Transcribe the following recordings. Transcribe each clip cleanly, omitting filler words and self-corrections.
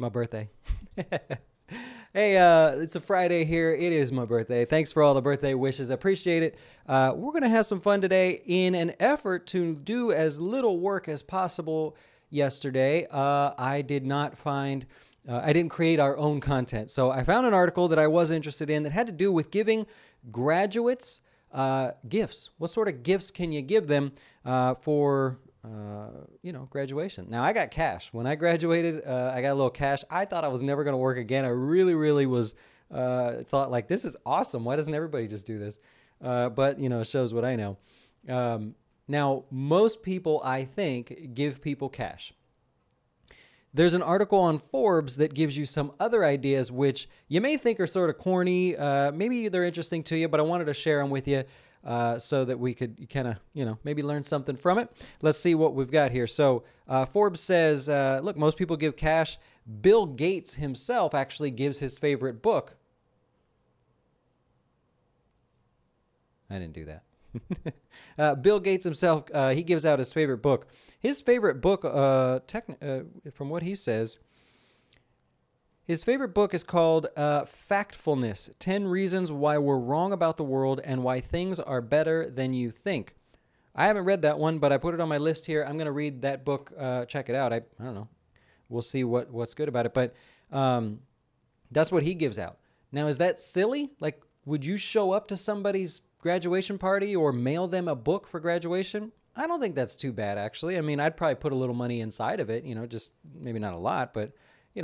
my birthday. Hey, it's a Friday here. It is my birthday. Thanks for all the birthday wishes. I appreciate it. We're going to have some fun today in an effort to do as little work as possible yesterday. I didn't create our own content. So I found an article that I was interested in that had to do with giving graduates gifts. What sort of gifts can you give them for graduation? Now, I got cash. When I graduated, I got a little cash. I thought I was never going to work again. I really, really was, thought like, this is awesome. Why doesn't everybody just do this? But, it shows what I know. Now, most people, I think, give people cash. There's an article on Forbes that gives you some other ideas, which you may think are sort of corny. Maybe they're interesting to you, but I wanted to share them with you so that we could kind of, maybe learn something from it. Let's see what we've got here. So Forbes says, look, most people give cash. Bill Gates himself actually gives his favorite book. I didn't do that. Bill Gates himself, he gives out his favorite book. His favorite book, from what he says, his favorite book is called Factfulness, 10 Reasons Why We're Wrong About the World and Why Things Are Better Than You Think. I haven't read that one, but I put it on my list here. I'm going to read that book, check it out. I don't know. We'll see what's good about it. But that's what he gives out. Now, is that silly? Like, would you show up to somebody's graduation party or mail them a book for graduation? I don't think that's too bad, actually. I mean, I'd probably put a little money inside of it, just maybe not a lot, but,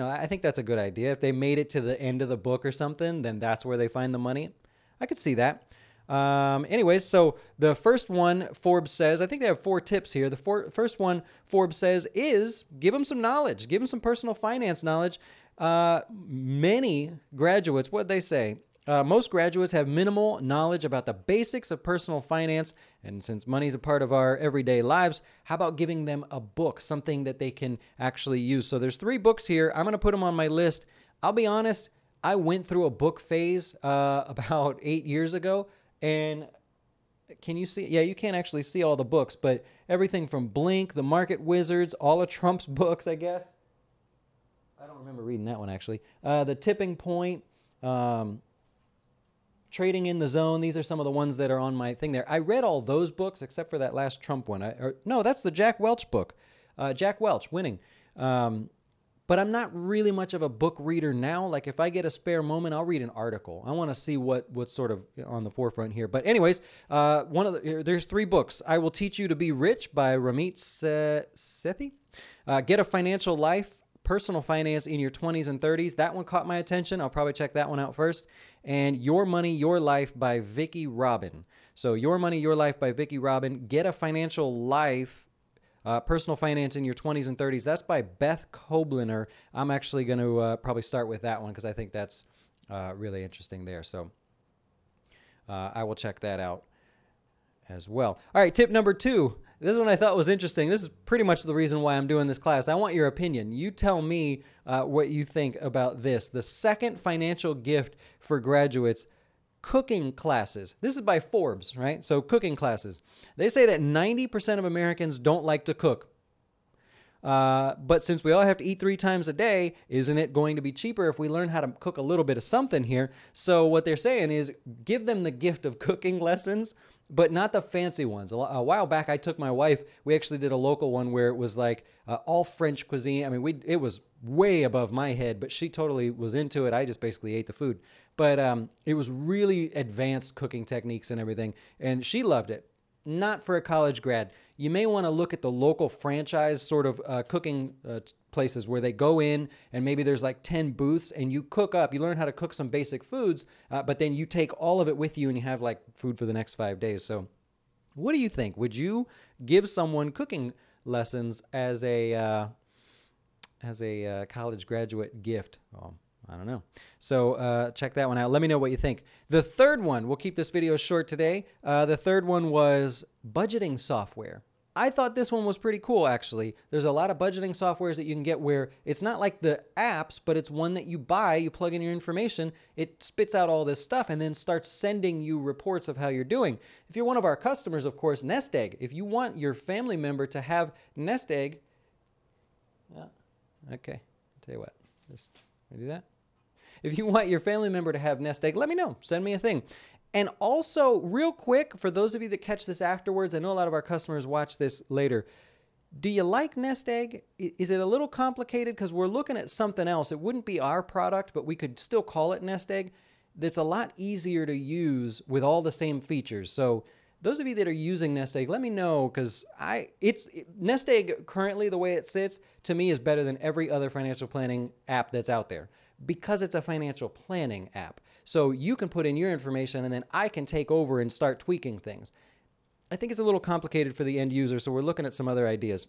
I think that's a good idea. If they made it to the end of the book or something, then that's where they find the money. I could see that. Anyways, so the first one, Forbes says, I think they have 4 tips here. The first one, Forbes says, is give them some knowledge. Give them some personal finance knowledge. Many graduates, what'd they say? Most graduates have minimal knowledge about the basics of personal finance, and since money is a part of our everyday lives, how about giving them a book, something that they can actually use? So there's 3 books here. I'm going to put them on my list. I'll be honest, I went through a book phase about 8 years ago, and can you see? Yeah, you can't actually see all the books, but everything from Blink, The Market Wizards, all of Trump's books, I guess. I don't remember reading that one, actually. The Tipping Point, Trading in the Zone. These are some of the ones that are on my thing there. I read all those books except for that last Trump one. No, that's the Jack Welch book. Jack Welch, Winning. But I'm not really much of a book reader now. Like if I get a spare moment, I'll read an article. I want to see what's sort of on the forefront here. But anyways, there's 3 books. I Will Teach You to Be Rich by Ramit Sethi. Get a Financial Life. Personal Finance in Your 20s and 30s. That one caught my attention. I'll probably check that one out first. And Your Money, Your Life by Vicki Robin. So Your Money, Your Life by Vicki Robin. Get a Financial Life, Personal Finance in Your 20s and 30s. That's by Beth Kobliner. I'm actually going to probably start with that one because I think that's really interesting there. So I will check that out as well. All right, tip number 2. This one I thought was interesting. This is pretty much the reason why I'm doing this class. I want your opinion. You tell me what you think about this. The second financial gift for graduates, cooking classes. This is by Forbes, right? So cooking classes. They say that 90% of Americans don't like to cook. But since we all have to eat 3 times a day, isn't it going to be cheaper if we learn how to cook a little bit of something here? So what they're saying is give them the gift of cooking lessons, but not the fancy ones. A while back, I took my wife. We actually did a local one where it was like all French cuisine. I mean, it was way above my head, but she totally was into it. I just basically ate the food. But it was really advanced cooking techniques and everything, and she loved it. Not for a college grad. You may want to look at the local franchise sort of cooking places where they go in and maybe there's like 10 booths and you cook up. You learn how to cook some basic foods, but then you take all of it with you and you have like food for the next 5 days. So what do you think? Would you give someone cooking lessons as a college graduate gift? I don't know. So check that one out. Let me know what you think. The third one, we'll keep this video short today. The third one was budgeting software. I thought this one was pretty cool, actually. There's a lot of budgeting softwares that you can get where it's not like the apps, but it's one that you buy, you plug in your information, it spits out all this stuff and then starts sending you reports of how you're doing. If you're one of our customers, of course, Nest Egg. If you want your family member to have Nest Egg, okay, I'll tell you what. Just do that. If you want your family member to have nest egg, let me know. Send me a thing. And also, real quick, for those of you that catch this afterwards, I know a lot of our customers watch this later. Do you like nest egg? Is it a little complicated? Because we're looking at something else. It wouldn't be our product, but we could still call it nest egg. That's a lot easier to use with all the same features. So those of you that are using nest egg, let me know, because nest egg currently, the way it sits, to me is better than every other financial planning app that's out there, because it's a financial planning app. So you can put in your information and then I can take over and start tweaking things. I think it's a little complicated for the end user, so we're looking at some other ideas.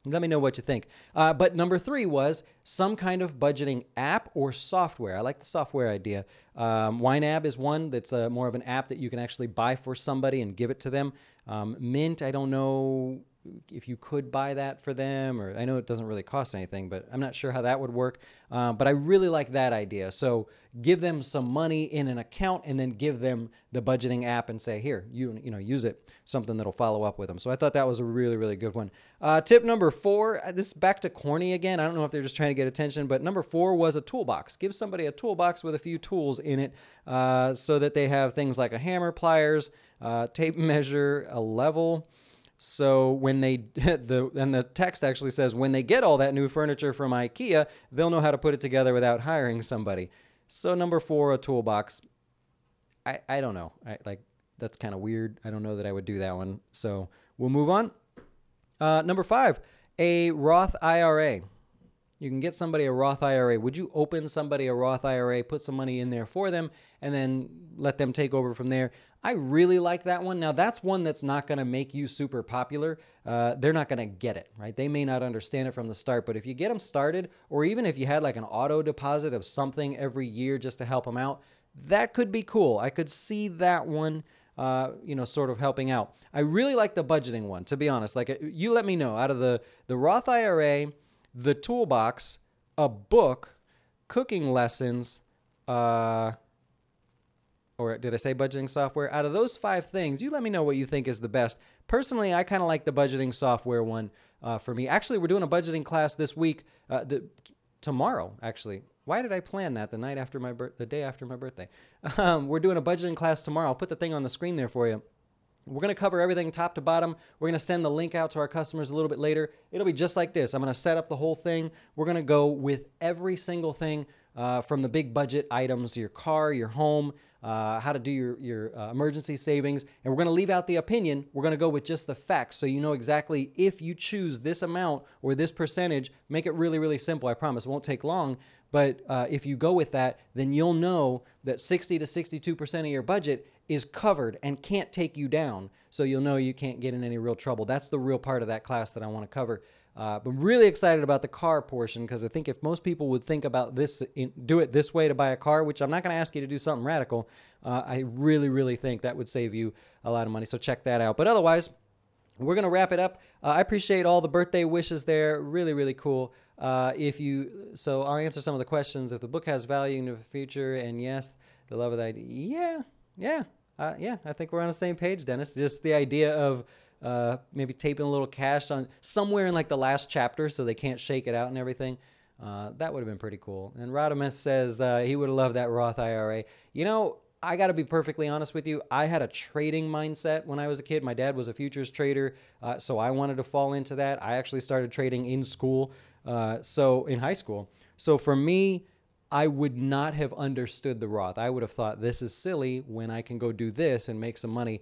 Let me know what you think. But number 3 was some kind of budgeting app or software. I like the software idea. YNAB is one that's more of an app that you can actually buy for somebody and give it to them. Mint, I don't know if you could buy that for them, or I know it doesn't really cost anything, but I'm not sure how that would work. But I really like that idea. So give them some money in an account and then give them the budgeting app and say, here, you know, use it, something that'll follow up with them. So I thought that was a really, really good one. Tip number 4, this is back to corny again. I don't know if they're just trying to get attention, but number 4 was a toolbox. Give somebody a toolbox with a few tools in it so that they have things like a hammer, pliers, tape measure, a level. So when they, and the text actually says, when they get all that new furniture from IKEA, they'll know how to put it together without hiring somebody. So number 4, a toolbox. I don't know. That's kind of weird. I don't know that I would do that one. So we'll move on. Number 5, a Roth IRA. You can get somebody a Roth IRA. Would you open somebody a Roth IRA, put some money in there for them, and then let them take over from there? I really like that one. Now, that's one that's not going to make you super popular. They're not going to get it, right? They may not understand it from the start, but if you get them started, or even if you had like an auto deposit of something every year just to help them out, that could be cool. I could see that one, sort of helping out. I really like the budgeting one, to be honest. Like, you let me know, out of the Roth IRA, the toolbox, a book, cooking lessons, or did I say budgeting software? Out of those 5 things, you let me know what you think is the best. Personally, I kind of like the budgeting software one for me. Actually, we're doing a budgeting class this week, tomorrow, actually. Why did I plan that the day after my birthday? We're doing a budgeting class tomorrow. I'll put the thing on the screen there for you. We're going to cover everything top to bottom. We're going to send the link out to our customers a little bit later. It'll be just like this. I'm going to set up the whole thing. We're going to go with every single thing from the big budget items, your car, your home, how to do your emergency savings. And we're going to leave out the opinion. We're going to go with just the facts, so you know exactly if you choose this amount or this percentage. Make it really, really simple. I promise it won't take long. But if you go with that, then you'll know that 60 to 62% of your budget is covered and can't take you down. So you'll know you can't get in any real trouble. That's the real part of that class that I want to cover. But I'm really excited about the car portion, because I think if most people would think about this, do it this way to buy a car, which I'm not going to ask you to do something radical, I really, really think that would save you a lot of money. So check that out. But otherwise, we're going to wrap it up. I appreciate all the birthday wishes there. Really, really cool. So I'll answer some of the questions. If the book has value in the future, and yes, the love of the idea. Yeah. I think we're on the same page, Dennis. Just the idea of maybe taping a little cash on somewhere in like the last chapter so they can't shake it out and everything. That would have been pretty cool. And Rodimus says he would have loved that Roth IRA. You know, I got to be perfectly honest with you. I had a trading mindset when I was a kid. My dad was a futures trader, so I wanted to fall into that. I actually started trading in school, so in high school. So for me, I would not have understood the Roth. I would have thought, this is silly when I can go do this and make some money.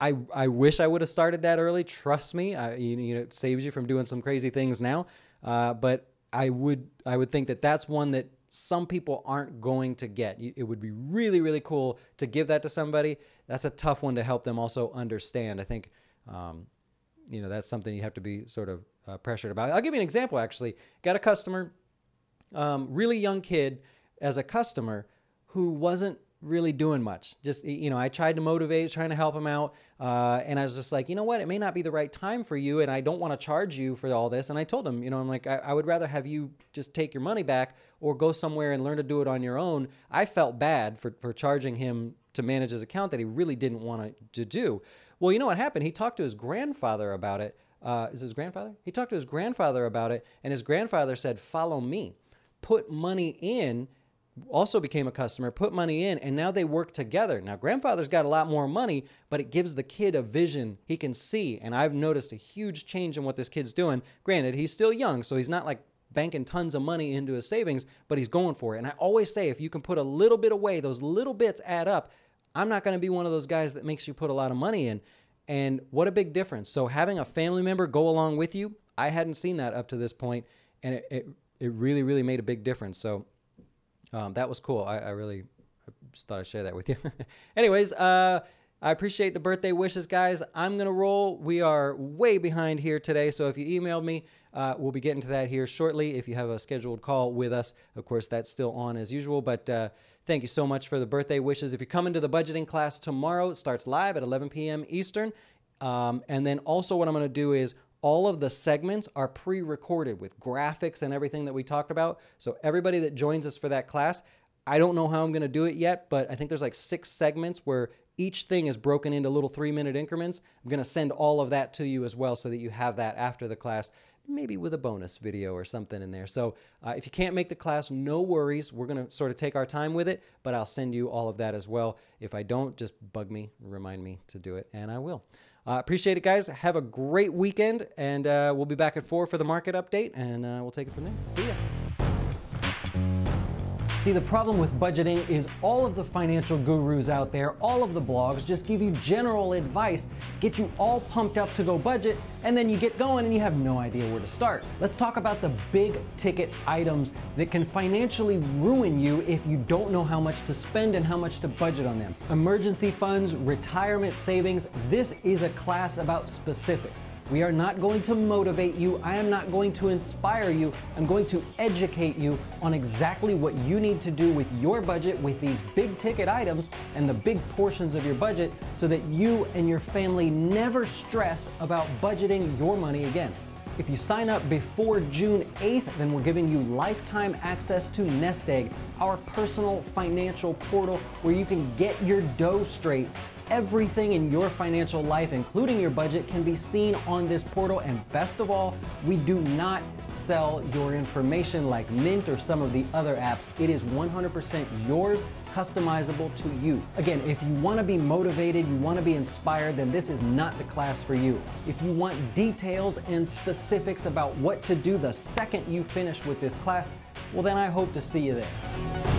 I wish I would have started that early. Trust me, it saves you from doing some crazy things now. But I would think that that's one that some people aren't going to get. It would be really, really cool to give that to somebody. That's a tough one to help them also understand. I think, that's something you have to be sort of pressured about. I'll give you an example, actually. Got a customer, really young kid as a customer who wasn't really doing much. Just, I tried to motivate, trying to help him out. And I was just like, you know what? It may not be the right time for you, and I don't want to charge you for all this. And I told him, I'm like, I would rather have you just take your money back or go somewhere and learn to do it on your own. I felt bad for charging him to manage his account that he really didn't want to do. Well, you know what happened? He talked to his grandfather about it. Is his grandfather? He talked to his grandfather about it, and his grandfather said, follow me. put money in, also became a customer, put money in, and now they work together. Now, grandfather's got a lot more money, but it gives the kid a vision he can see. And I've noticed a huge change in what this kid's doing. Granted, he's still young, so he's not like banking tons of money into his savings, but he's going for it. And I always say, if you can put a little bit away, those little bits add up. I'm not going to be one of those guys that makes you put a lot of money in. And what a big difference. So having a family member go along with you, I hadn't seen that up to this point, and it really, really made a big difference. So that was cool. I just thought I'd share that with you. Anyways, I appreciate the birthday wishes, guys. I'm going to roll. We are way behind here today, so if you emailed me, we'll be getting to that here shortly. If you have a scheduled call with us, of course, that's still on as usual, but thank you so much for the birthday wishes. If you're coming to the budgeting class tomorrow, it starts live at 11 p.m. Eastern, and then also what I'm going to do is all of the segments are pre-recorded with graphics and everything that we talked about. So everybody that joins us for that class, I don't know how I'm going to do it yet, but I think there's like 6 segments where each thing is broken into little 3-minute increments. I'm going to send all of that to you as well so that you have that after the class, maybe with a bonus video or something in there. So if you can't make the class, no worries. We're going to sort of take our time with it, but I'll send you all of that as well. If I don't, just bug me, remind me to do it, and I will. Appreciate it, guys. Have a great weekend, and we'll be back at 4 for the market update, and we'll take it from there. See ya. See, the problem with budgeting is all of the financial gurus out there, all of the blogs just give you general advice, get you all pumped up to go budget, and then you get going and you have no idea where to start. Let's talk about the big ticket items that can financially ruin you if you don't know how much to spend and how much to budget on them. Emergency funds, retirement savings, this is a class about specifics. We are not going to motivate you. I am not going to inspire you. I'm going to educate you on exactly what you need to do with your budget, with these big ticket items and the big portions of your budget, so that you and your family never stress about budgeting your money again. If you sign up before June 8th, then we're giving you lifetime access to Nest Egg, our personal financial portal where you can get your dough straight. Everything in your financial life, including your budget, can be seen on this portal. And best of all, we do not sell your information like Mint or some of the other apps. It is 100% yours, customizable to you. Again, if you want to be motivated, you want to be inspired, then this is not the class for you. If you want details and specifics about what to do the second you finish with this class, well, then I hope to see you there.